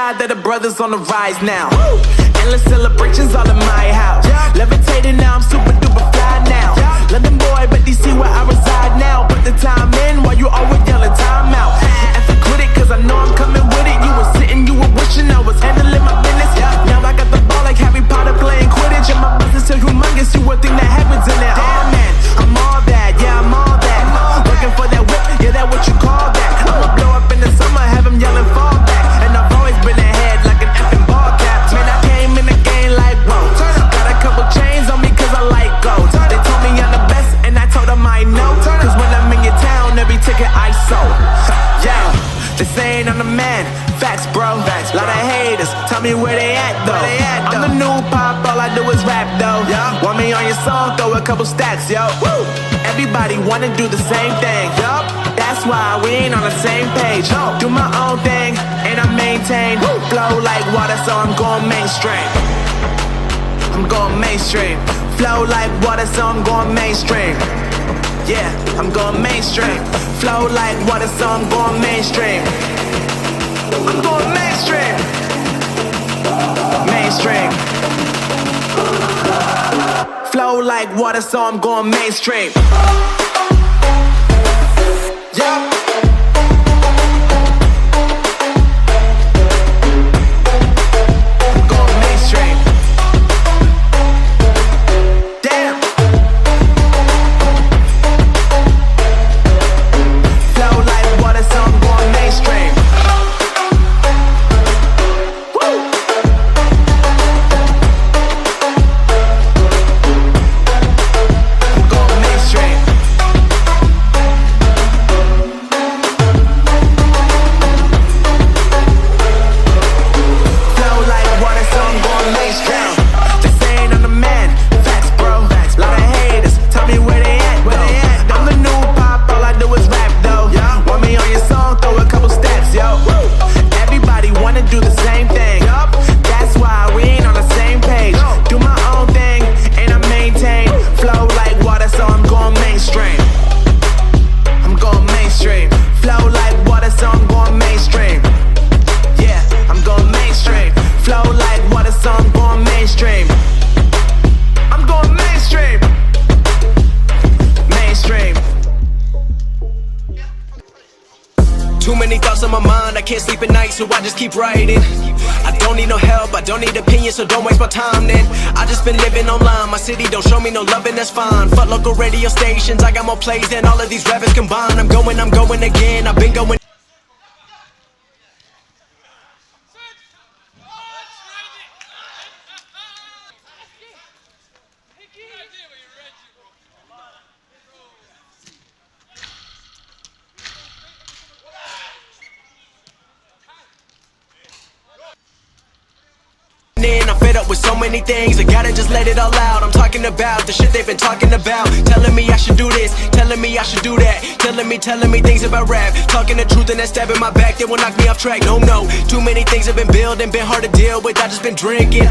God that the brothers on the rise now. Endless celebrations all in my house. Levitating now, I'm super duper fly now. London boy, but DC where I reside now. Put the time in while you always yelling time out. And for quit it, cause I know I'm coming with it. You were sitting, you were wishing I was handling my business. Now I got the ball like Harry Potter playing Quidditch. And my business is humongous, you would think that happens in it. Oh man, I'm all that, yeah, I'm all that. Looking for that whip, yeah, that what you call that. I'ma blow up in the summer, have them yelling fall back. And I've always been ahead like an effing ball cap. Man, I came in the game like, whoa. Got a couple chains on me cause I like gold. They told me I'm the best and I told them I know. Cause when I'm in your town, every ticket I sold. Yeah, they saying I'm the man. Facts, bro. Lot of haters, tell me where they at though. I'm the new pop, all I do is rap though. Want me on your song, throw a couple stacks, yo. Woo! Everybody wanna do the same thing, yup. That's why we ain't on the same page. Do my own thing, and I maintain. Flow like water, so I'm going mainstream. I'm going mainstream. Flow like water, so I'm going mainstream. Yeah, I'm going mainstream. Flow like water, so I'm going mainstream. I'm going mainstream. Mainstream. Flow like water, so I'm going mainstream. Yeah. So I just keep writing. I don't need no help, I don't need opinions, so don't waste my time then. I just been living online, my city don't show me no loving, that's fine. Fuck local radio stations, I got more plays than all of these rappers combined. I'm going again, I've been going. I'm fed up with so many things, I gotta just let it all out. I'm talking about the shit they've been talking about. Telling me I should do this, telling me I should do that. Telling me things about rap. Talking the truth and then stabbing my back, they will knock me off track. No, too many things have been building, been hard to deal with, I just been drinking.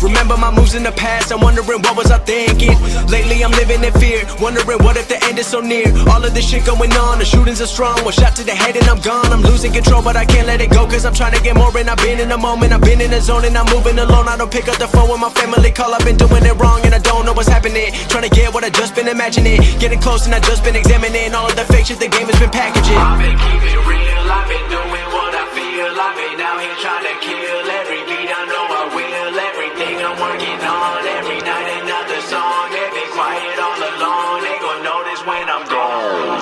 Remember my moves in the past, I'm wondering what was I thinking. Lately I'm living in fear, wondering what if the end is so near. All of this shit going on, the shootings are strong. One shot to the head and I'm gone. I'm losing control but I can't let it go, cause I'm trying to get more. And I've been in the moment, I've been in the zone, and I'm moving alone. I don't pick up the phone when my family call, I've been doing it wrong and I don't know what's happening. Trying to get what I just been imagining, getting close and I just been examining all of the fake shit the game has been packaging. I've been keeping it real, I've been doing what I feel. I've been out here trying to kill every beat, I know I will. Everything I'm working on, every night another song. They been quiet all along, they gon' notice when I'm gone.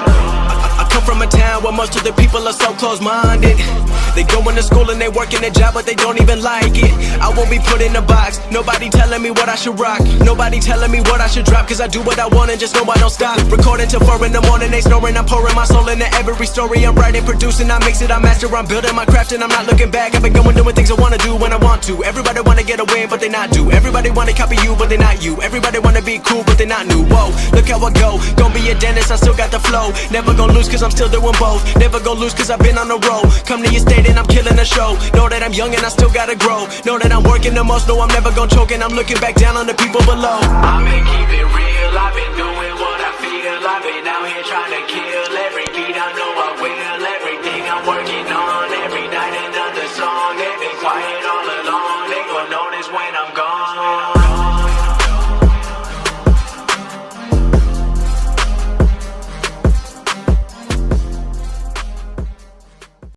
I come from a town where most of the people are so close-minded. They go into school and they work in a job but they don't even like it. I won't be put in a box, nobody telling me what I should rock. Nobody telling me what I should drop, cause I do what I want and just know I don't stop. Recording till 4 in the morning, they snoring. I'm pouring my soul into every story. I'm writing, producing, I mix it, I master. I'm building my craft and I'm not looking back. I've been going doing things I wanna do when I want to. Everybody wanna get a win but they not do. Everybody wanna copy you but they not you. Everybody wanna be cool but they not new. Whoa, look how I go, gon' be a dentist, I still got the flow. Never gon' lose cause I'm still doing both. Never gon' lose cause I've been on the road. Come to your state and I'm killing the show. Know that I'm young and I still gotta grow. Know that I'm working the most, know I'm never gon' choke. And I'm looking back down on the people below. I've been keeping real, I've been doing what I feel. I've been out here trying to kill every